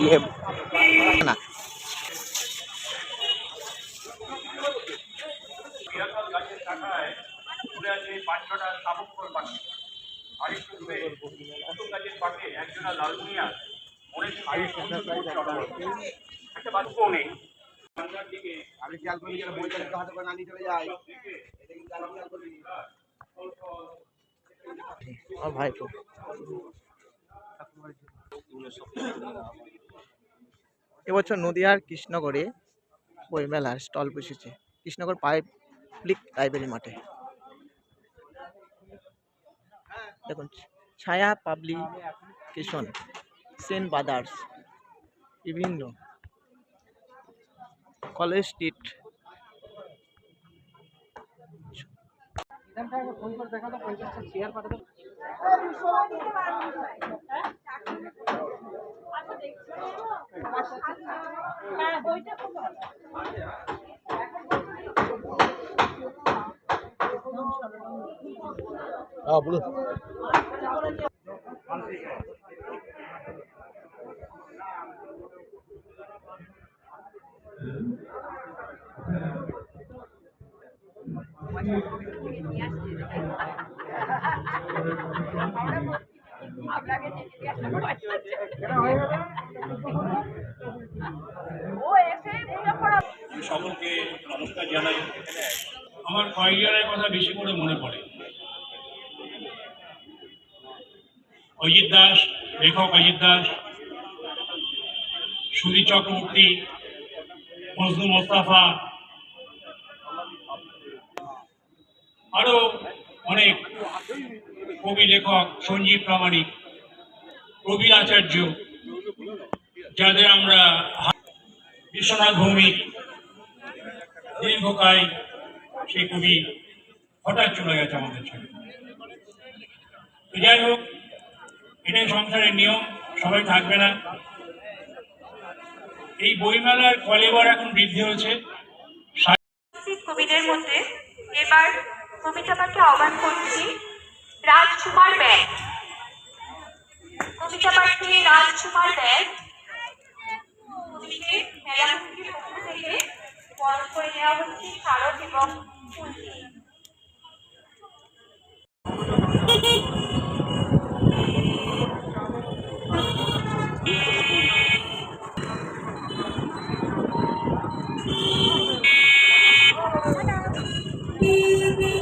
দিয়ে না আমি খেয়াল করি বইটা হাতে করে না নিয়ে চলে যাই ভাইপো। এবছর নদিয়ার কৃষ্ণগড়ে বইমেলার স্টল বসেছে কৃষ্ণগড় পাবলিক লাইব্রেরি মাঠে। দেখুন ছায়া পাবলিকেশন, সেন ব্রাদার্স, বিভিন্ন কলেজ স্ট্রিট, সকলকে নমস্কার জানাই। আমার কয়েকজনের কথা বেশি করে মনে পড়ে। অজিত দাস, লেখক অজিত দাস, সুধীর চক্রবর্তী, মজনু মোস্তাফা, আরো অনেক কবি লেখক, সঞ্জীব প্রামাণিক, প্রবীর আচার্য, যাদের আমরা বিশ্বনাথ ভৌমিক, দীর্ঘকায় সেই কবি হঠাৎ চলে গেছে আমাদের ছেলে। যাই হোক, এটাই সংসারের নিয়ম, সবাই থাকবে না। এই বইমেলার কলেবর এখন বৃদ্ধি হয়েছে। কবিদের মধ্যে এবার কবিতা পাঠে আহ্বান করছি রাজকুমার ব্যাগ। কবিতা পাঠে রাজকুমার ব্যাগ কবিকে মেলা কমিটির পক্ষ থেকে বরণ করে নেওয়া হচ্ছে শারদ এবং ফুল দিয়ে। Thank you.